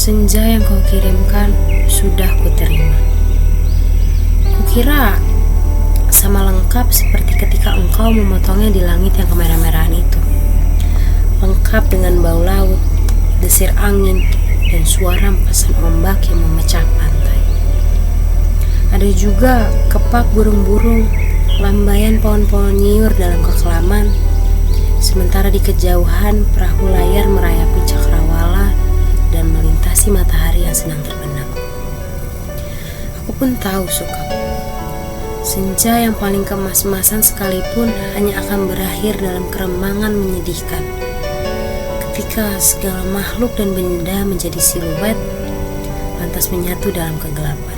Senja yang kau kirimkan sudah kuterima. Kukira sama lengkap seperti ketika engkau memotongnya di langit yang kemerah-merahan itu. Lengkap dengan bau laut, desir angin, dan suara empasan ombak yang memecah pantai. Ada juga kepak burung-burung, lambaian pohon-pohon nyiur dalam kekelaman. Sementara di kejauhan perahu layar merayapi cakrawala dan melintasi matahari yang sedang terbenam. Aku pun tahu suka. Senja yang paling kemas-masan sekalipun hanya akan berakhir dalam keremangan menyedihkan. Ketika segala makhluk dan benda menjadi siluet, lantas menyatu dalam kegelapan.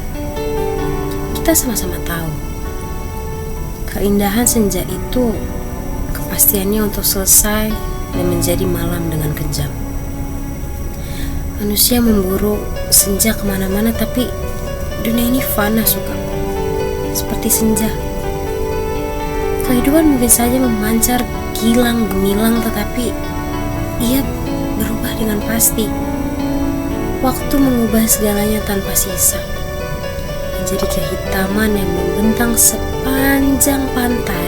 Kita sama-sama tahu, keindahan senja itu kepastiannya untuk selesai dan menjadi malam dengan kejam. Manusia memburu senja kemana-mana, tapi dunia ini fana suka. Seperti senja, kehidupan mungkin saja memancar gilang gemilang, tetapi ia berubah dengan pasti. Waktu mengubah segalanya tanpa sisa, menjadi kehitaman yang membentang sepanjang pantai,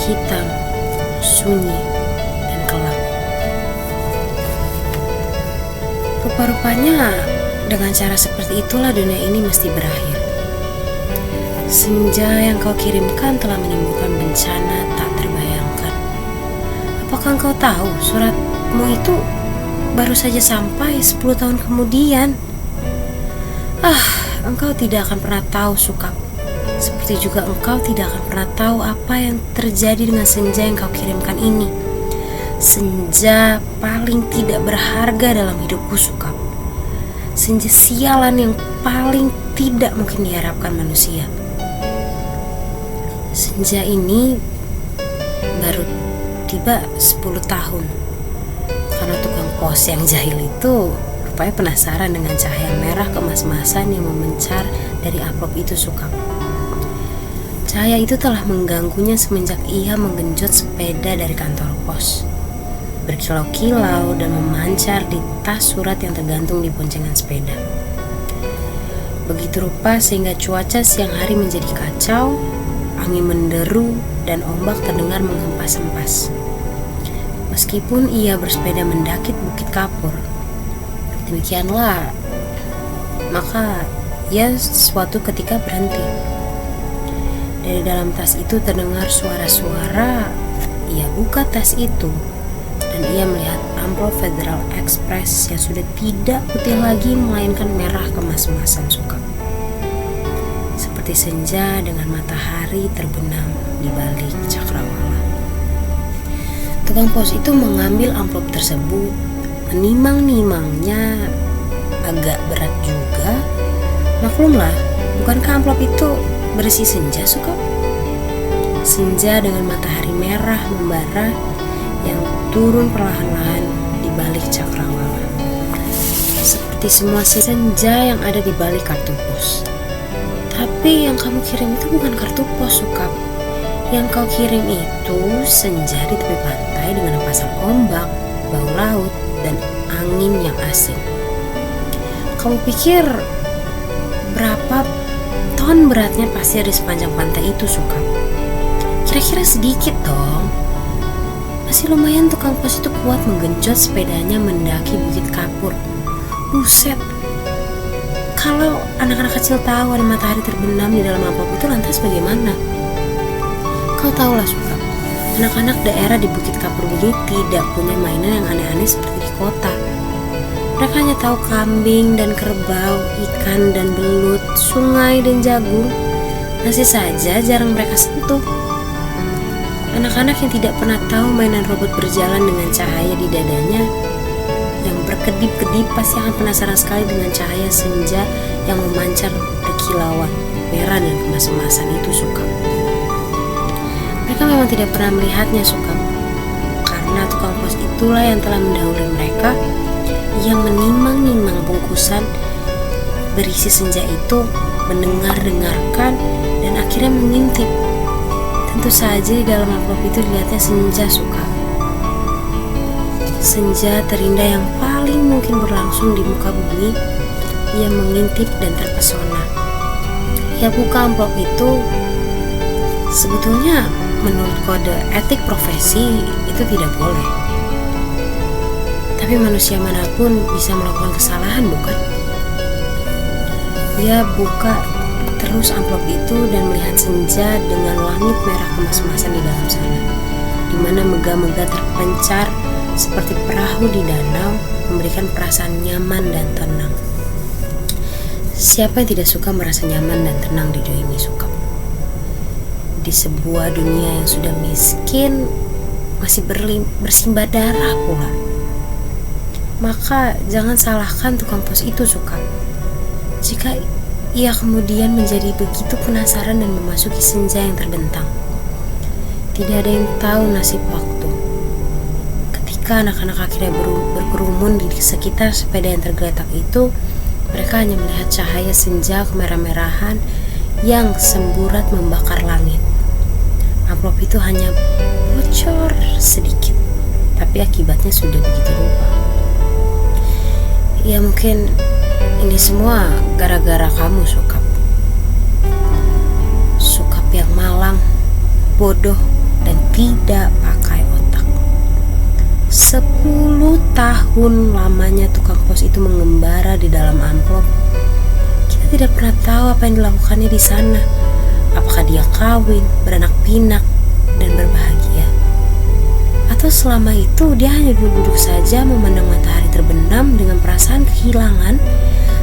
hitam, sunyi, dan gelap. Rupa-rupanya dengan cara seperti itulah dunia ini mesti berakhir. Senja yang kau kirimkan telah menimbulkan bencana tak terbayangkan. Apakah engkau tahu suratmu itu baru saja sampai 10 tahun kemudian? Engkau tidak akan pernah tahu suka. Seperti juga engkau tidak akan pernah tahu apa yang terjadi dengan senja yang kau kirimkan ini. Senja paling tidak berharga dalam hidupku suka. Senja sialan yang paling tidak mungkin diharapkan manusia. Senja ini baru tiba 10 tahun. Karena tukang pos yang jahil itu rupanya penasaran dengan cahaya merah kemas-masan yang memencar dari amplop itu suka. Cahaya itu telah mengganggunya semenjak ia menggenjot sepeda dari kantor pos, berkilau-kilau dan memancar di tas surat yang tergantung di boncengan sepeda. Begitu rupa sehingga cuaca siang hari menjadi kacau, angin menderu dan ombak terdengar menghempas-hempas. Meskipun ia bersepeda mendaki Bukit Kapur, demikianlah, maka ia suatu ketika berhenti. Dari dalam tas itu terdengar suara-suara. Ia buka tas itu dan ia melihat amplop Federal Express yang sudah tidak putih lagi melainkan merah kemas-masan suka. Seperti senja dengan matahari terbenam di balik cakrawala. Tukang pos itu mengambil amplop tersebut, menimang-nimangnya agak berat juga. Maklumlah, bukankah amplop itu berisi senja suka? Senja dengan matahari merah membara yang turun perlahan-lahan di balik cakrawala. Seperti semua senja yang ada di balik kartu pos. Tapi yang kamu kirim itu bukan kartu pos suka. Yang kau kirim itu senja di tepi pantai dengan pasang ombak, bau laut, dan angin yang asin. Kamu pikir berapa ton beratnya pasir di sepanjang pantai itu suka? Kira-kira sedikit dong. Masih lumayan tukang pos itu kuat menggenjot sepedanya mendaki Bukit Kapur. Buset, kalau anak-anak kecil tahu ada matahari terbenam di dalam amplop itu, lantas bagaimana? Kau tahulah suka, anak-anak daerah di Bukit Kapur ini tidak punya mainan yang aneh-aneh seperti di kota. Mereka hanya tahu kambing dan kerbau, ikan dan belut, sungai dan jagung. Nasi saja jarang mereka sentuh. Anak-anak yang tidak pernah tahu mainan robot berjalan dengan cahaya di dadanya, yang berkedip-kedip, pasti akan penasaran sekali dengan cahaya senja yang memancar berkilauan merah dan kemas-kemasan itu suka. Mereka memang tidak pernah melihatnya suka, karena tukang pos itulah yang telah mendahului mereka, yang menimang-nimang bungkusan berisi senja itu, mendengar-dengarkan, dan akhirnya mengintip. Tentu saja di dalam amplop itu dilihatnya senja suka. Senja terindah yang paling mungkin berlangsung di muka bumi, ia mengintip dan terpesona. Ia buka amplop itu. Sebetulnya menurut kode etik profesi itu tidak boleh. Tapi manusia manapun bisa melakukan kesalahan, bukan? Ia buka terus amplop itu dan melihat senja dengan langit merah kemas-kemasan di dalam sana, di mana megah-megah terpencar seperti perahu di danau, memberikan perasaan nyaman dan tenang. Siapa yang tidak suka merasa nyaman dan tenang di dunia ini, suka? Di sebuah dunia yang sudah miskin, masih bersimbah darah pula. Maka jangan salahkan tukang pos itu, suka. Jika ia kemudian menjadi begitu penasaran dan memasuki senja yang terbentang. Tidak ada yang tahu nasib waktu. Ketika anak-anak akhirnya berkerumun di sekitar sepeda yang tergeletak itu, mereka hanya melihat cahaya senja kemerah-merahan yang semburat membakar langit. Amplop itu hanya bocor sedikit, tapi akibatnya sudah begitu rupa. Ya mungkin ini semua gara-gara kamu, Sukap. Sukap yang malang, bodoh, dan tidak pakai otak. 10 tahun lamanya tukang pos itu mengembara di dalam amplop. Kita tidak pernah tahu apa yang dilakukannya di sana. Apakah dia kawin, beranak pinak, dan berbahagia? Atau selama itu dia hanya duduk saja memandang matahari terbenam dengan perasaan kehilangan,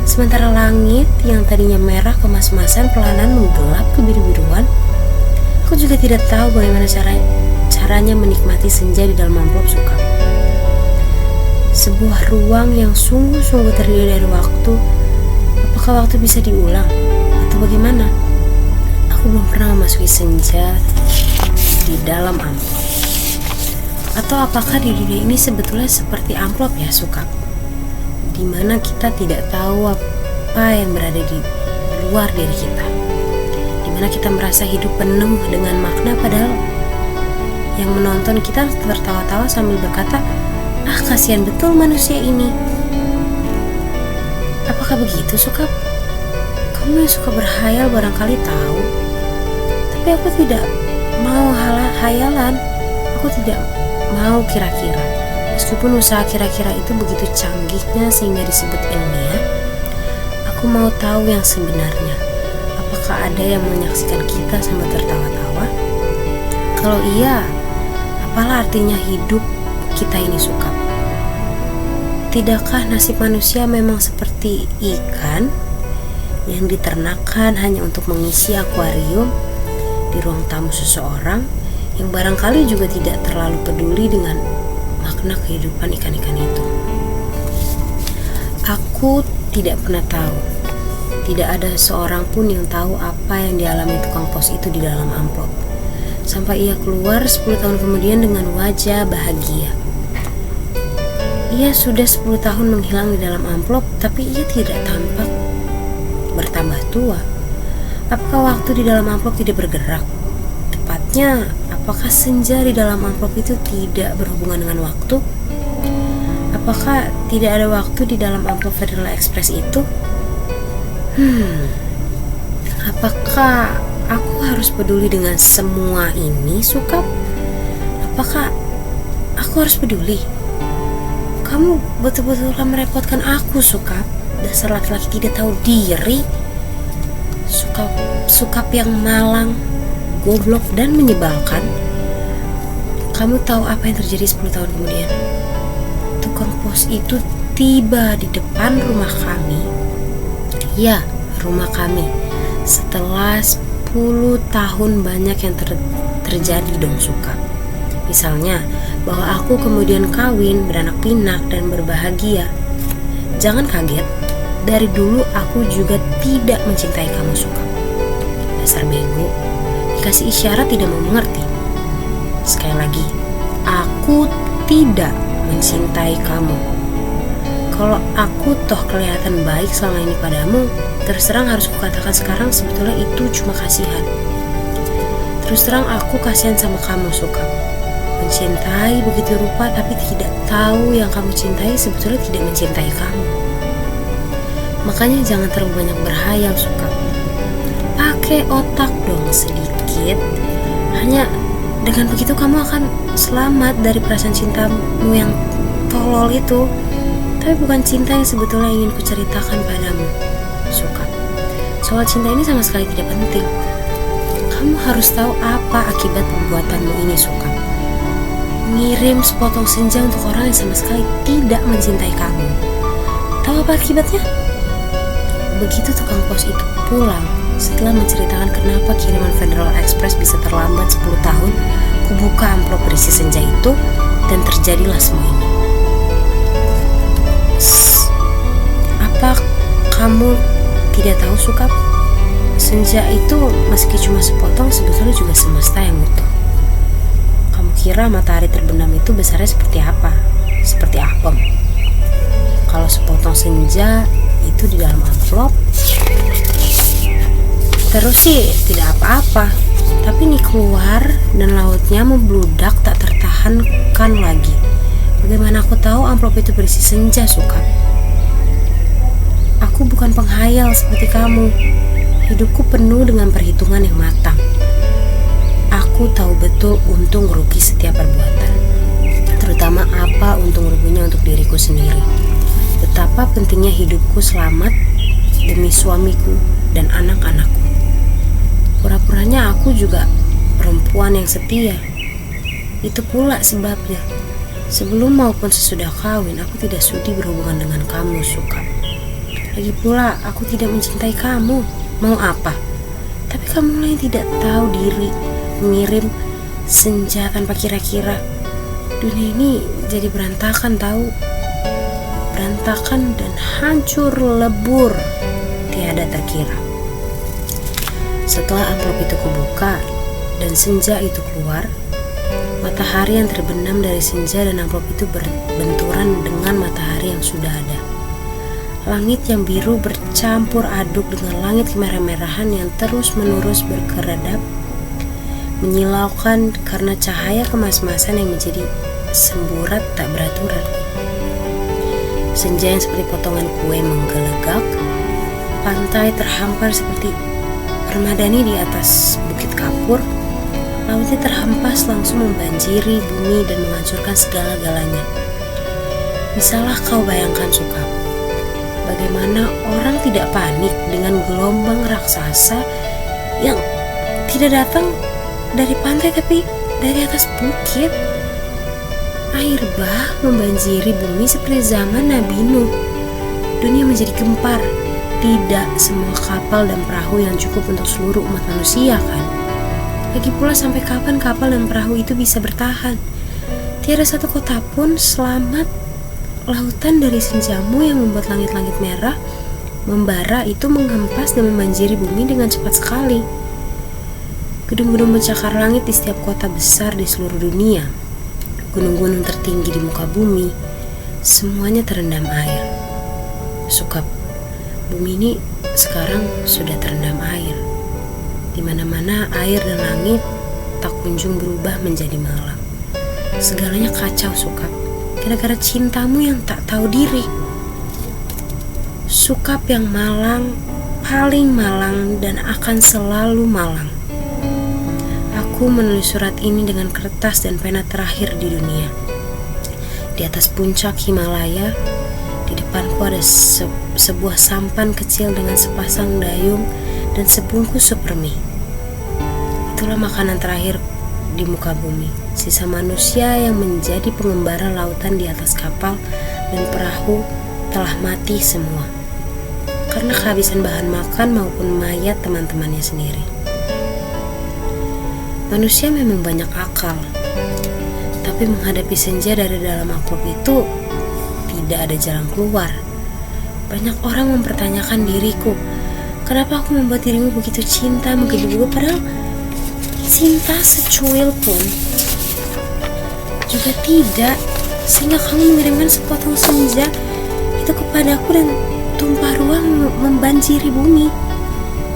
sementara langit yang tadinya merah kemas-kemasan perlahan menggelap kebiru-biruan. Aku juga tidak tahu bagaimana caranya menikmati senja di dalam amplop, Suka. Sebuah ruang yang sungguh-sungguh terdiri dari waktu. Apakah waktu bisa diulang? Atau bagaimana? Aku belum pernah memasuki senja di dalam amplop. Atau apakah di dunia ini sebetulnya seperti amplop ya, Suka? Dimana kita tidak tahu apa yang berada di luar diri kita, dimana kita merasa hidup penuh dengan makna, padahal yang menonton kita tertawa-tawa sambil berkata, "Ah, kasihan betul manusia ini." Apakah begitu, Suka? Kamu yang suka berhayal barangkali tahu, tapi aku tidak mau hayalan. Aku tidak mau kira-kira. Meskipun usaha kira-kira itu begitu canggihnya sehingga disebut ilmiah, aku mau tahu yang sebenarnya. Apakah ada yang menyaksikan kita sambil tertawa-tawa? Kalau iya, apalah artinya hidup kita ini, Suka? Tidakkah nasib manusia memang seperti ikan yang diternakan hanya untuk mengisi akuarium di ruang tamu seseorang yang barangkali juga tidak terlalu peduli dengan makna kehidupan ikan-ikan itu? Aku tidak pernah tahu. Tidak ada seorang pun yang tahu apa yang dialami tukang pos itu di dalam amplop. Sampai ia keluar 10 tahun kemudian dengan wajah bahagia. Ia sudah 10 tahun menghilang di dalam amplop, tapi ia tidak tampak bertambah tua. Apakah waktu di dalam amplop tidak bergerak? Tepatnya, apakah senja di dalam amplop itu tidak berhubungan dengan waktu? Apakah tidak ada waktu di dalam amplop Federal Express itu? Apakah aku harus peduli dengan semua ini, Sukap? Apakah aku harus peduli? Kamu betul-betul merepotkan aku, Sukap. Dasar laki-laki tidak tahu diri. Sukap yang malang, goblok, dan menyebalkan. Kamu tahu apa yang terjadi 10 tahun kemudian? Tukang pos itu tiba di depan rumah kami. Ya, rumah kami. Setelah 10 tahun banyak yang terjadi dong, Suka. Misalnya, bahwa aku kemudian kawin, beranak pinak, dan berbahagia. Jangan kaget, dari dulu aku juga tidak mencintai kamu, Suka. Dasar bego, dikasih isyarat tidak mau mengerti. Sekali lagi, aku tidak mencintai kamu. Kalau aku toh kelihatan baik selama ini padamu, terus terang harus kukatakan sekarang sebetulnya itu cuma kasihan. Terus terang aku kasihan sama kamu, Suka. mencintai begitu rupa, tapi tidak tahu yang kamu cintai sebetulnya tidak mencintai kamu. Makanya jangan terlalu banyak berhayal, Suka. Pakai otak dong sedikit. Hanya dengan begitu kamu akan selamat dari perasaan cintamu yang tolol itu. Tapi bukan cinta yang sebetulnya ingin kuceritakan padamu, Suka. Soal cinta ini sama sekali tidak penting. Kamu harus tahu apa akibat perbuatanmu ini, Suka. Ngirim sepotong senja untuk orang yang sama sekali tidak mencintai kamu. Tahu apa akibatnya? Begitu tukang pos itu pulang setelah menceritakan kenapa kiriman Federal Express bisa terlambat 10 tahun, kubuka amplop berisi senja itu dan terjadilah semua ini. Apa kamu tidak tahu, Suka? Senja itu meski cuma sepotong sebetulnya juga semesta yang utuh. Kamu kira matahari terbenam itu besarnya seperti apa? Seperti apem. Kalau sepotong senja itu di dalam amplop, terus sih tidak apa-apa. Tapi ini keluar dan lautnya membludak tak tertahankan lagi. Bagaimana aku tahu amplop itu berisi senja, Suka? Aku bukan penghayal seperti kamu. Hidupku penuh dengan perhitungan yang matang. Aku tahu betul untung rugi setiap perbuatan, terutama apa untung ruginya untuk diriku sendiri. Betapa pentingnya hidupku selamat demi suamiku dan anak-anakku. Pura-puranya aku juga perempuan yang setia. Itu pula sebabnya sebelum maupun sesudah kawin aku tidak sudi berhubungan dengan kamu, Suka. Lagi pula aku tidak mencintai kamu. Mau apa? Tapi kamu yang tidak tahu diri, mengirim senja tanpa kira-kira. Dunia ini jadi berantakan, tahu? Berantakan dan hancur lebur, tiada terkira. Setelah amplop itu kubuka dan senja itu keluar, matahari yang terbenam dari senja dan amplop itu berbenturan dengan matahari yang sudah ada. Langit yang biru bercampur aduk dengan langit kemerah-merahan yang terus-menerus berkeradap, menyilaukan karena cahaya kemas-masan yang menjadi semburat tak beraturan. Senja yang seperti potongan kue menggelegak, pantai terhampar seperti permadani di atas bukit kapur, lautnya terhempas langsung membanjiri bumi dan menghancurkan segala-galanya. Bisalah kau bayangkan, Suka, bagaimana orang tidak panik dengan gelombang raksasa yang tidak datang dari pantai tapi dari atas bukit. Air bah membanjiri bumi seperti zaman Nabi Nuh. Dunia menjadi gempar. Tidak semua kapal dan perahu yang cukup untuk seluruh umat manusia, kan? Lagi pula sampai kapan kapal dan perahu itu bisa bertahan? Tiada satu kota pun selamat. Lautan dari senjamu yang membuat langit-langit merah membara itu menghempas dan membanjiri bumi dengan cepat sekali. Gedung-gedung mencakar langit di setiap kota besar di seluruh dunia, gunung-gunung tertinggi di muka bumi, semuanya terendam air. Suka, bumi ini sekarang sudah terendam air. Di mana-mana air dan langit tak kunjung berubah menjadi malam. Segalanya kacau, Suka. Gara-gara cintamu yang tak tahu diri. Sukap yang malang, paling malang dan akan selalu malang. Aku menulis surat ini dengan kertas dan pena terakhir di dunia. Di atas puncak Himalaya, di depanku ada sebuah sampan kecil dengan sepasang dayung dan sebungkus supermie. Itulah makanan terakhir di muka bumi, sisa manusia yang menjadi pengembara lautan di atas kapal dan perahu telah mati semua karena kehabisan bahan makan maupun mayat teman-temannya sendiri. Manusia memang banyak akal, tapi menghadapi senja dari dalam amplop itu tidak ada jalan keluar. Banyak orang mempertanyakan diriku, kenapa aku membuat dirimu begitu cinta menggebu-gebu, padahal cinta secuil pun juga tidak, sehingga kamu mengirimkan sepotong senja itu kepadaku dan tumpah ruah membanjiri bumi.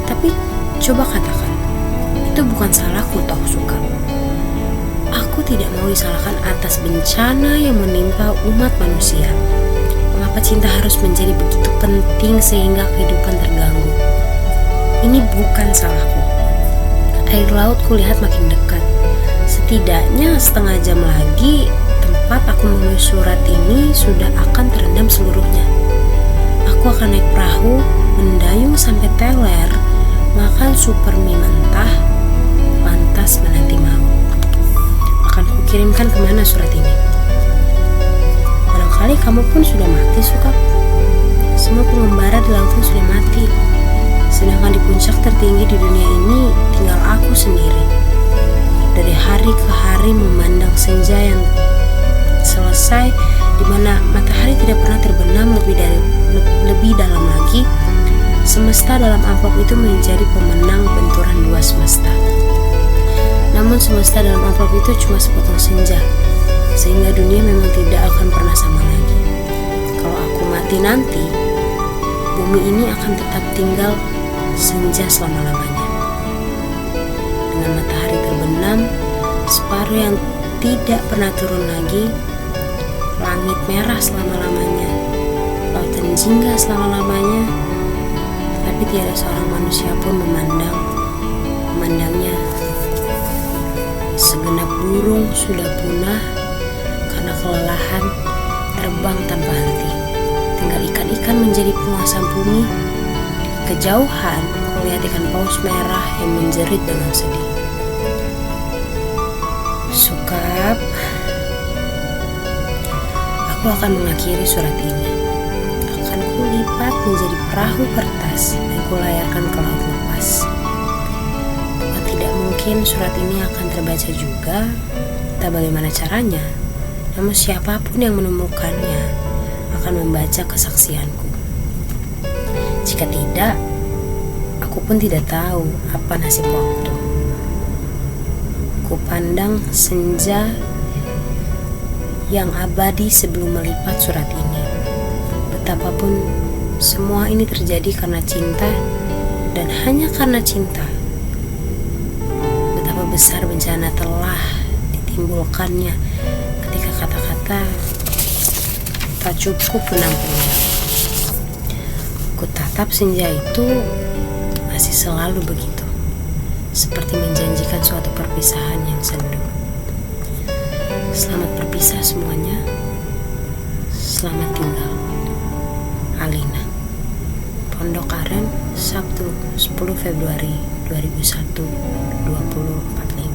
Tapi coba katakan, itu bukan salahku, toh, Suka. Aku Aku tidak mau disalahkan atas bencana yang menimpa umat manusia. Mengapa cinta harus menjadi begitu penting sehingga kehidupan terganggu? Ini bukan salahku. Air laut kulihat makin dekat. Setidaknya setengah jam lagi tempat aku menulis surat ini sudah akan terendam seluruhnya. Aku akan naik perahu, mendayung sampai teler, makan super mie mentah, lantas menanti maut. Akan kukirimkan kemana surat ini? Barangkali kamu pun sudah mati, Sukap. Semua pengembara di laut pun sudah mati. Sedangkan di puncak tertinggi di dunia ini tinggal aku sendiri. Dari hari ke hari memandang senja yang selesai, di mana matahari tidak pernah terbenam lebih dalam lagi. Semesta dalam amplop itu menjadi pemenang benturan dua semesta. Namun semesta dalam amplop itu cuma sepotong senja, sehingga dunia memang tidak akan pernah sama lagi. Kalau aku mati nanti, bumi ini akan tetap tinggal senja selama-lamanya. Dengan matahari terbenam, separuh yang tidak pernah turun lagi, langit merah selama-lamanya, lautan jingga selama-lamanya, tapi tiada seorang manusia pun memandangnya. Segenap burung sudah punah karena kelelahan terbang tanpa henti. Tinggal ikan-ikan menjadi penguasa bumi. Di kejauhan, kulihat ikan paus merah yang menjerit dengan sedih. Sukap, aku akan mengakhiri surat ini. Akan kulipat menjadi perahu kertas dan kulayarkan ke laut lepas. Bukan tidak mungkin surat ini akan terbaca juga, entah bagaimana caranya. Namun siapapun yang menemukannya akan membaca kesaksianku. Jika tidak, aku pun tidak tahu apa nasib waktu. Kupandang senja yang abadi sebelum melipat surat ini. Betapapun semua ini terjadi karena cinta, dan hanya karena cinta. Betapa besar bencana telah ditimbulkannya ketika kata-kata tak cukup menampungnya. Kutatap senja itu masih selalu begitu, seperti menjanjikan suatu perpisahan yang sendu. Selamat berpisah semuanya. Selamat tinggal. Alina. Pondok Aren, Sabtu 10 Februari 2001, 2045.